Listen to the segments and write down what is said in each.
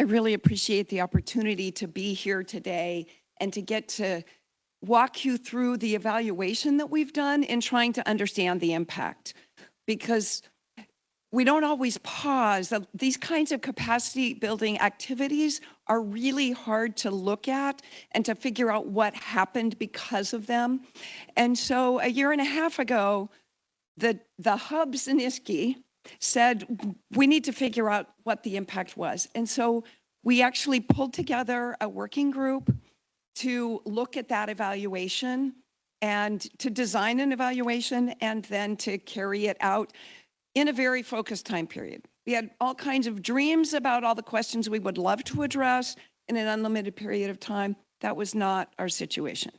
I really appreciate the opportunity to be here today and to get to walk you through the evaluation that we've done in trying to understand the impact. Because we don't always pause. These kinds of capacity building activities are really hard to look at and to figure out what happened because of them. And so a year and a half ago, the hubs in ISKI said, we need to figure out what the impact was. And so we actually pulled together a working group to look at that evaluation and to design an evaluation and then to carry it out in a very focused time period. We had all kinds of dreams about all the questions we would love to address in an unlimited period of time. That was not our situation.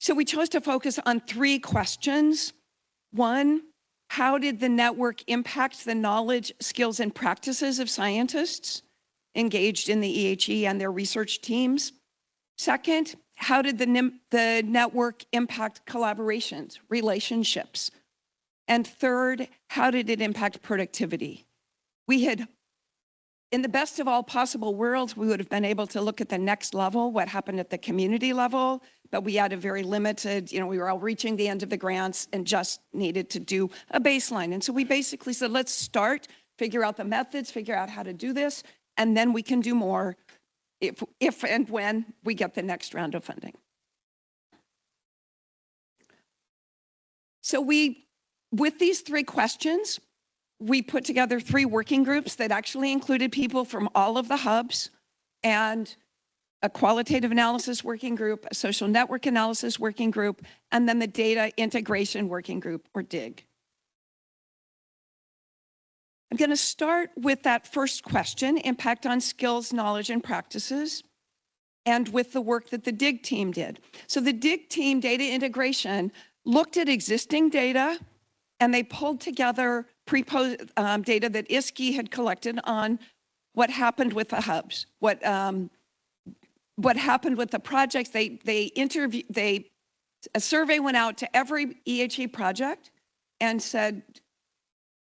So we chose to focus on 3 questions. 1, how did the network impact the knowledge, skills, and practices of scientists engaged in the EHE and their research teams? 2nd, how did the network impact collaborations, relationships? And 3rd, how did it impact productivity? We had, in the best of all possible worlds, we would have been able to look at the next level, what happened at the community level, but we had a very limited, we were all reaching the end of the grants and just needed to do a baseline. And so we basically said, let's start, figure out the methods, figure out how to do this, and then we can do more if and when we get the next round of funding. So with these 3 questions, we put together 3 working groups that actually included people from all of the hubs and a qualitative analysis working group, a social network analysis working group, and then the data integration working group, or DIG. I'm going to start with that first question, impact on skills, knowledge, and practices, and with the work that the DIG team did. So the DIG team, data integration, looked at existing data, and they pulled together data that ISKI had collected on what happened with the hubs, what happened with the projects. A survey went out to every EHE project and said,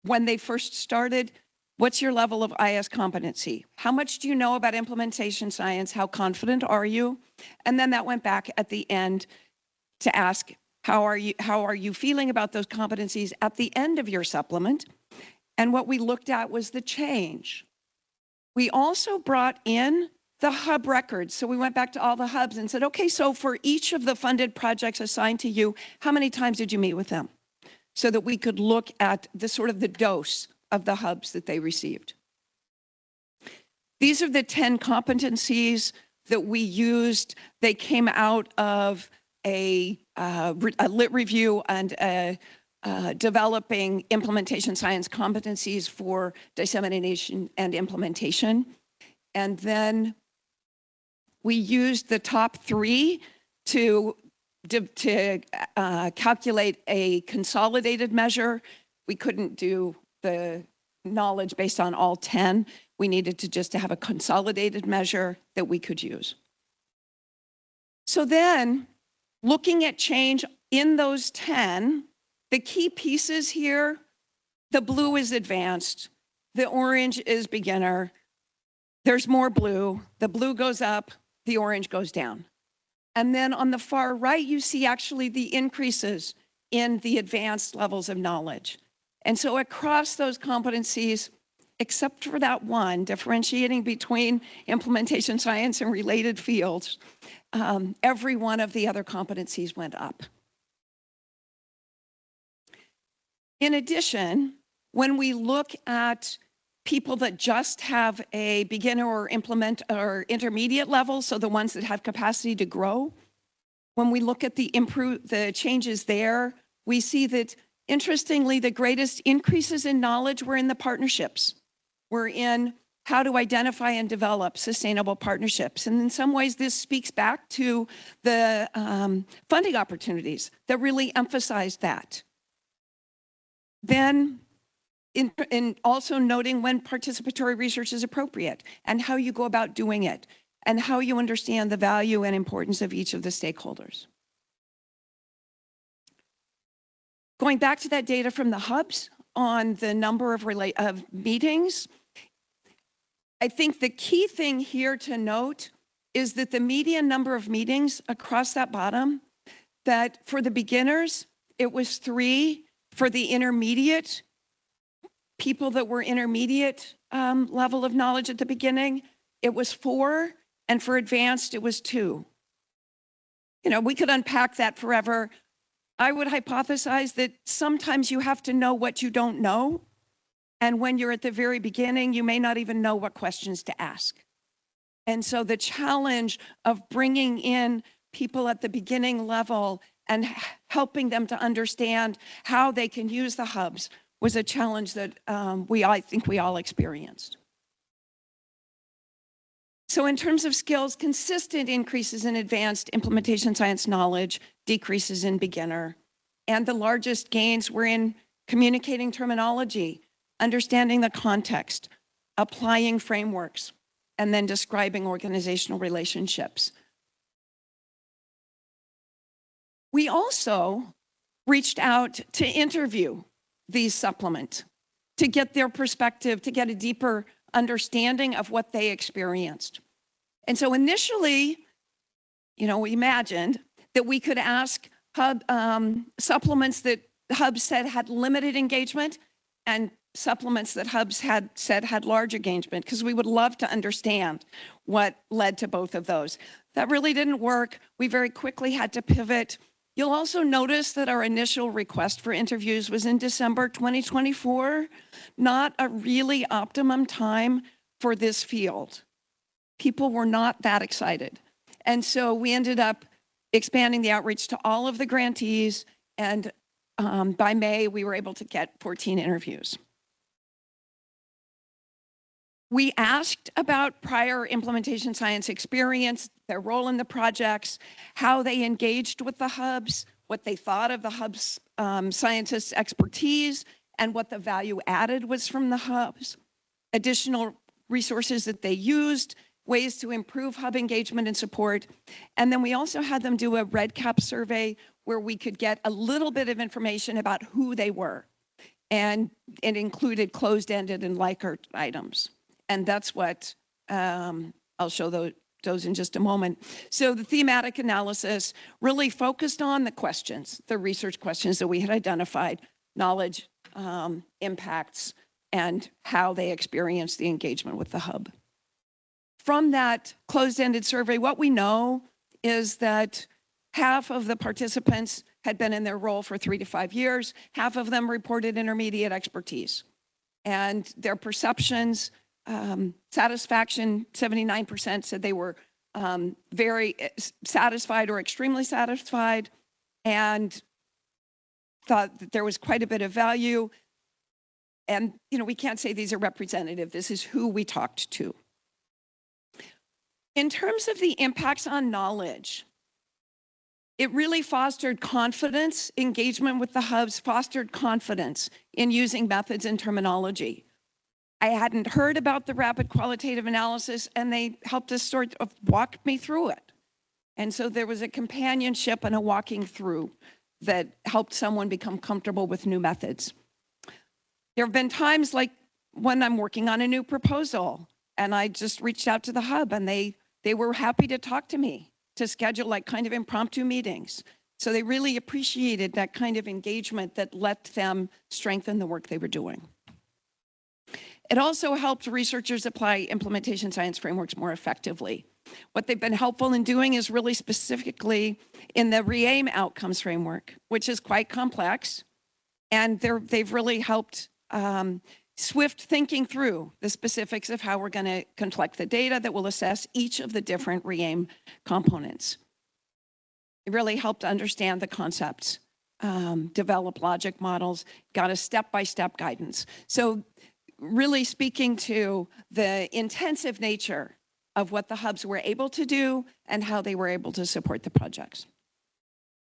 when they first started, what's your level of IS competency? How much do you know about implementation science? How confident are you? And then that went back at the end to ask, how are you feeling about those competencies at the end of your supplement? And what we looked at was the change. We also brought in the hub records. So we went back to all the hubs and said, okay, so for each of the funded projects assigned to you, how many times did you meet with them? So that we could look at the dose of the hubs that they received. These are the 10 competencies that we used. They came out of a lit review and developing implementation science competencies for dissemination and implementation. And then we used the top 3 to calculate a consolidated measure. We couldn't do the knowledge based on all 10. We needed to have a consolidated measure that we could use. So then, looking at change in those 10, the key pieces here, the blue is advanced, the orange is beginner, there's more blue, the blue goes up, the orange goes down. And then on the far right, you see actually the increases in the advanced levels of knowledge. And so across those competencies, except for that one, differentiating between implementation science and related fields, every one of the other competencies went up. In addition, when we look at people that just have a beginner or intermediate level, so the ones that have capacity to grow, when we look at the changes there, we see that, interestingly, the greatest increases in knowledge were in the partnerships. We're in how to identify and develop sustainable partnerships. And in some ways, this speaks back to the funding opportunities that really emphasize that. Then, in also noting when participatory research is appropriate and how you go about doing it and how you understand the value and importance of each of the stakeholders. Going back to that data from the hubs on the number of meetings, I think the key thing here to note is that the median number of meetings across that bottom, that for the beginners, it was 3. For the intermediate, people that were intermediate level of knowledge at the beginning, it was 4. And for advanced, it was 2. You know, we could unpack that forever. I would hypothesize that sometimes you have to know what you don't know. And when you're at the very beginning, you may not even know what questions to ask. And so the challenge of bringing in people at the beginning level and helping them to understand how they can use the hubs was a challenge that I think we all experienced. So in terms of skills, consistent increases in advanced implementation science knowledge, decreases in beginner. And the largest gains were in communicating terminology, understanding the context, applying frameworks, and then describing organizational relationships. We also reached out to interview these supplements to get their perspective, to get a deeper understanding of what they experienced. And so initially, you know, we imagined that we could ask supplements that hubs said had limited engagement and supplements that hubs had said had large engagement, because we would love to understand what led to both of those. That really didn't work. We very quickly had to pivot. You'll also notice that our initial request for interviews was in December 2024, not a really optimum time for this field. People were not that excited. And so we ended up expanding the outreach to all of the grantees, and by May, we were able to get 14 interviews. We asked about prior implementation science experience, their role in the projects, how they engaged with the hubs, what they thought of the hubs scientists' expertise, and what the value added was from the hubs, additional resources that they used, ways to improve hub engagement and support. And then we also had them do a red cap survey where we could get a little bit of information about who they were. And it included closed-ended and Likert items. And that's what, I'll show those in just a moment. So the thematic analysis really focused on the questions, the research questions that we had identified, knowledge, impacts, and how they experienced the engagement with the hub. From that closed-ended survey, what we know is that half of the participants had been in their role for 3 to 5 years. Half of them reported intermediate expertise. And their perceptions, satisfaction, 79% said they were very satisfied or extremely satisfied, and thought that there was quite a bit of value. And, you know, we can't say these are representative. This is who we talked to. In terms of the impacts on knowledge, it really fostered confidence. Engagement with the hubs fostered confidence in using methods and terminology. I hadn't heard about the rapid qualitative analysis, and they helped us sort of walk me through it. And so there was a companionship and a walking through that helped someone become comfortable with new methods. There have been times like when I'm working on a new proposal, and I just reached out to the hub, and they were happy to talk to me, to schedule like kind of impromptu meetings. So they really appreciated that kind of engagement that let them strengthen the work they were doing. It also helped researchers apply implementation science frameworks more effectively. What they've been helpful in doing is really specifically in the REAIM outcomes framework, which is quite complex. And they've really helped swift thinking through the specifics of how we're going to collect the data that will assess each of the different REAIM components. It really helped understand the concepts, develop logic models, got a step-by-step guidance. So really speaking to the intensive nature of what the hubs were able to do and how they were able to support the projects.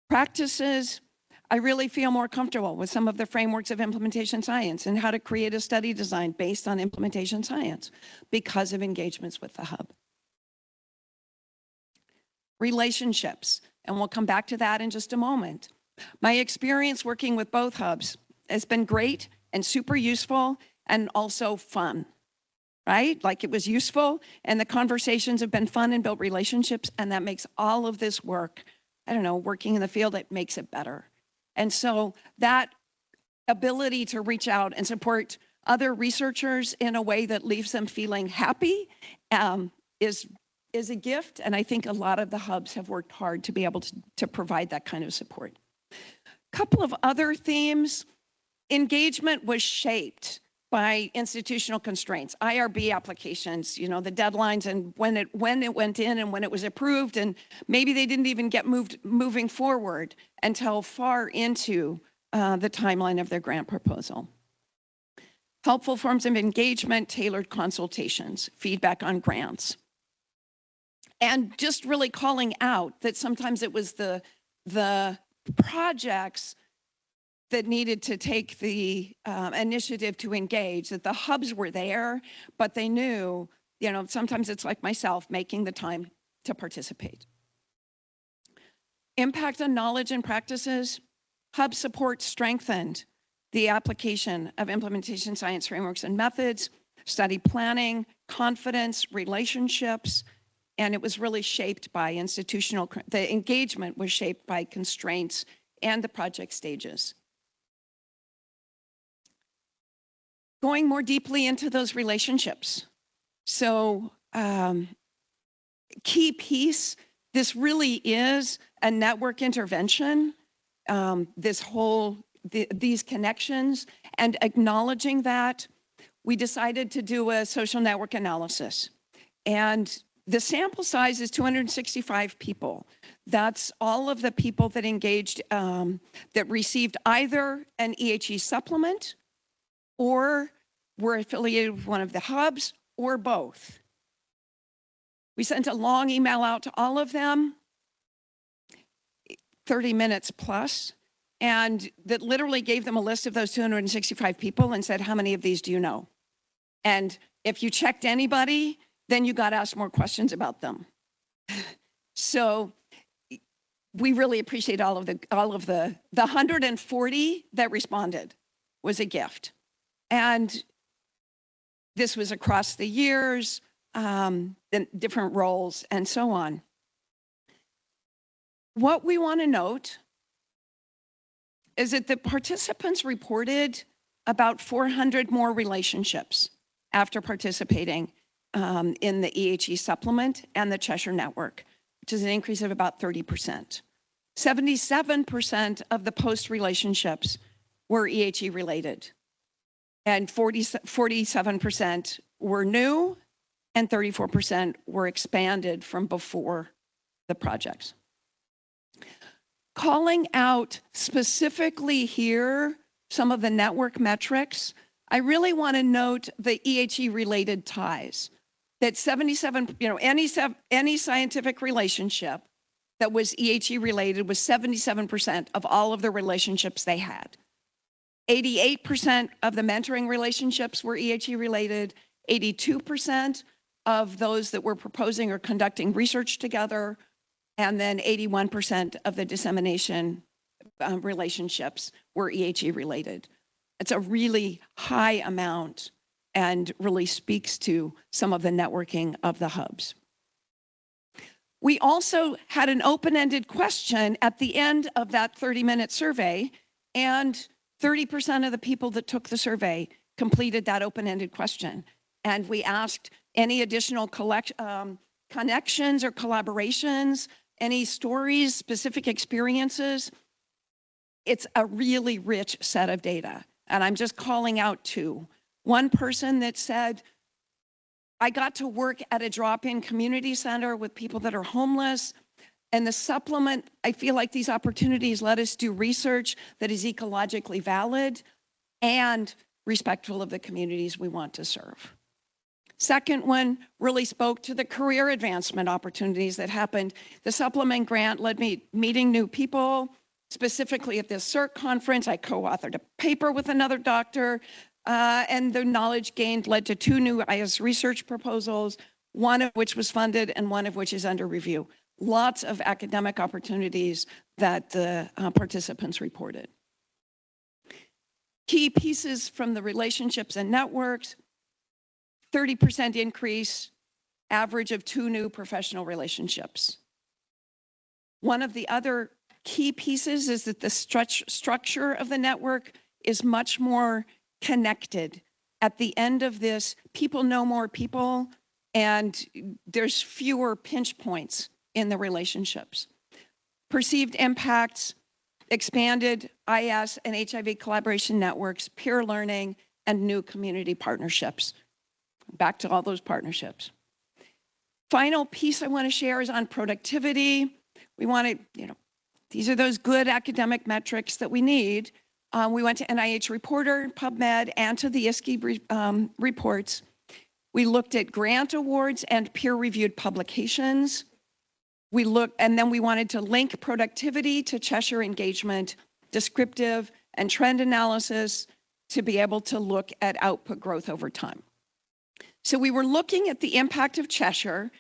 Practices, I really feel more comfortable with some of the frameworks of implementation science and how to create a study design based on implementation science because of engagements with the hub. Relationships, and we'll come back to that in just a moment. My experience working with both hubs has been great and super useful and also fun, right? Like it was useful and the conversations have been fun and built relationships, and that makes all of this work, I don't know, working in the field, it makes it better. And so that ability to reach out and support other researchers in a way that leaves them feeling happy is a gift. And I think a lot of the hubs have worked hard to be able to provide that kind of support. A couple of other themes. Engagement was shaped by institutional constraints, IRB applications, the deadlines and when it went in and when it was approved, and maybe they didn't even get moving forward until far into the timeline of their grant proposal. Helpful forms of engagement, tailored consultations, feedback on grants. And just really calling out that sometimes it was the projects that needed to take the initiative to engage, that the hubs were there, but they knew, sometimes it's like myself, making the time to participate. Impact on knowledge and practices. Hub support strengthened the application of implementation science frameworks and methods, study planning, confidence, relationships, and it was really shaped by the engagement was shaped by constraints and the project stages. Going more deeply into those relationships. So key piece, this really is a network intervention, these connections, and acknowledging that, we decided to do a social network analysis. And the sample size is 265 people. That's all of the people that engaged, that received either an EHE supplement or were affiliated with one of the hubs, or both. We sent a long email out to all of them, 30 minutes plus, and that literally gave them a list of those 265 people and said, how many of these do you know? And if you checked anybody, then you got asked more questions about them. So we really appreciate all of the 140 that responded was a gift. And this was across the years, the different roles, and so on. What we want to note is that the participants reported about 400 more relationships after participating in the EHE supplement and the Cheshire network, which is an increase of about 30%. 77% of the post relationships were EHE related, and 47% were new, and 34% were expanded from before the projects. Calling out specifically here some of the network metrics, I really want to note the EHE related ties. That 77, any scientific relationship that was EHE related was 77% of all of the relationships they had. 88% of the mentoring relationships were EHE related, 82% of those that were proposing or conducting research together, and then 81% of the dissemination relationships were EHE related. It's a really high amount and really speaks to some of the networking of the hubs. We also had an open-ended question at the end of that 30-minute survey, and 30% of the people that took the survey completed that open-ended question. And we asked any additional connections or collaborations, any stories, specific experiences. It's a really rich set of data. And I'm just calling out two. One person that said, I got to work at a drop-in community center with people that are homeless. And the supplement, I feel like these opportunities let us do research that is ecologically valid and respectful of the communities we want to serve. Second one really spoke to the career advancement opportunities that happened. The supplement grant led me meeting new people. Specifically at this CERT conference, I co-authored a paper with another doctor, and the knowledge gained led to 2 new IS research proposals, one of which was funded and one of which is under review. Lots of academic opportunities that the participants reported. Key pieces from the relationships and networks. 30% increase, average of 2 new professional relationships. One of the other key pieces is that the structure of the network is much more connected. At the end of this, people know more people, and there's fewer pinch points in the relationships. Perceived impacts, expanded IS and HIV collaboration networks, peer learning, and new community partnerships. Back to all those partnerships. Final piece I want to share is on productivity. We want to, these are those good academic metrics that we need. We went to NIH Reporter, PubMed, and to the ISKI reports. We looked at grant awards and peer-reviewed publications. And then we wanted to link productivity to Cheshire engagement, descriptive and trend analysis to be able to look at output growth over time. So we were looking at the impact of Cheshire,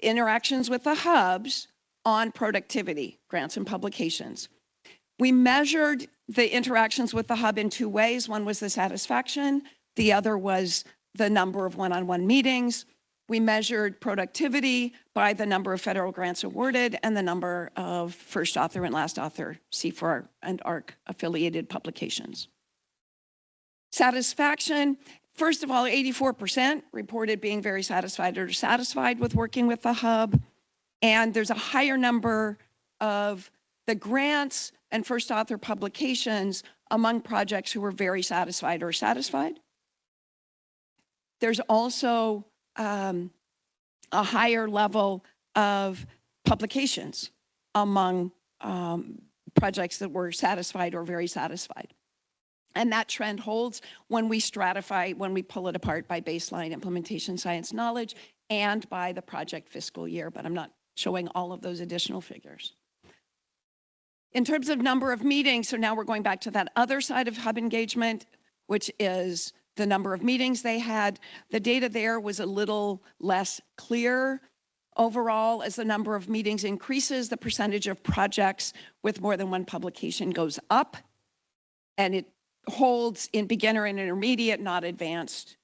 interactions with the hubs on productivity, grants and publications. We measured the interactions with the hub in 2 ways. One was the satisfaction, the other was the number of one-on-one meetings. We measured productivity by the number of federal grants awarded and the number of first author and last author C4 and ARC affiliated publications. Satisfaction, first of all, 84% reported being very satisfied or satisfied with working with the hub. And there's a higher number of the grants and first author publications among projects who were very satisfied or satisfied. There's also a higher level of publications among projects that were satisfied or very satisfied. And that trend holds when we stratify, when we pull it apart by baseline implementation science knowledge and by the project fiscal year, but I'm not showing all of those additional figures. In terms of number of meetings, so now we're going back to that other side of hub engagement, which is the number of meetings they had. The data there was a little less clear. Overall, as the number of meetings increases, the percentage of projects with more than one publication goes up, and it holds in beginner and intermediate, not advanced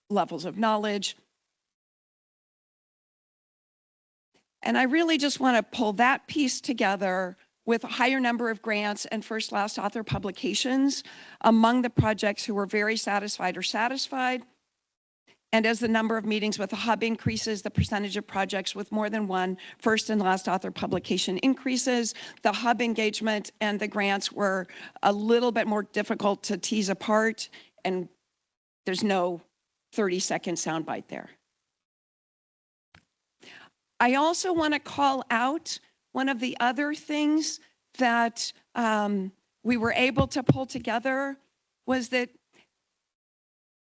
levels of knowledge. And I really just want to pull that piece together with a higher number of grants and first last author publications among the projects who were very satisfied or satisfied. And as the number of meetings with the hub increases, the percentage of projects with more than one first and last author publication increases. The hub engagement and the grants were a little bit more difficult to tease apart, and there's no 30-second soundbite there. I also want to call out one of the other things that we were able to pull together was that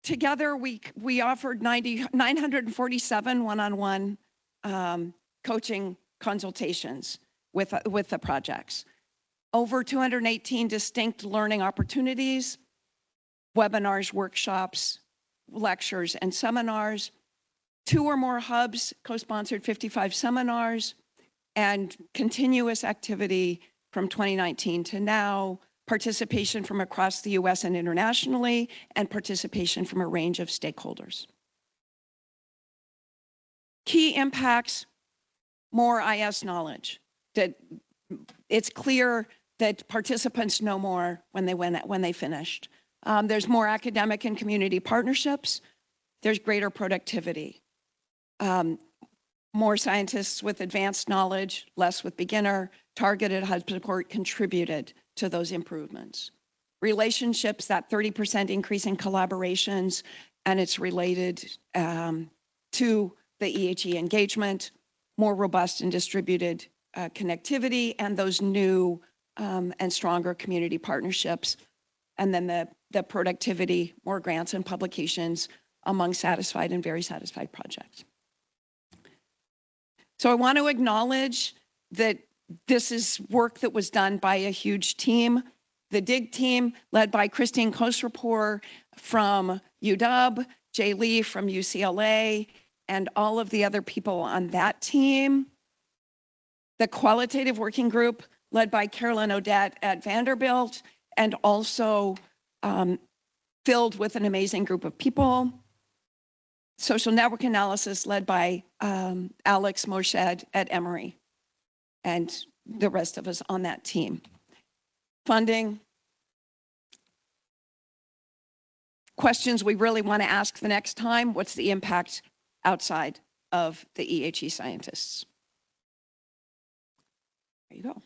together we offered 947 one-on-one coaching consultations with the projects. Over 218 distinct learning opportunities, webinars, workshops, lectures, and seminars. 2 or more hubs co-sponsored 55 seminars, and continuous activity from 2019 to now, participation from across the US and internationally, and participation from a range of stakeholders. Key impacts, more IS knowledge. That it's clear that participants know more when they finished. There's more academic and community partnerships. There's greater productivity. More scientists with advanced knowledge, less with beginner, targeted hub support contributed to those improvements. Relationships, that 30% increase in collaborations, and it's related to the EHE engagement, more robust and distributed connectivity, and those new and stronger community partnerships. And then the productivity, more grants and publications among satisfied and very satisfied projects. So I want to acknowledge that this is work that was done by a huge team. The DIG team, led by Christine Kosrapor from UW, Jay Lee from UCLA, and all of the other people on that team. The qualitative working group, led by Carolyn Odette at Vanderbilt, and also filled with an amazing group of people. social network analysis led by Alex Morshed at Emory and the rest of us on that team. Funding. Questions we really want to ask the next time: what's the impact outside of the EHE scientists? There you go.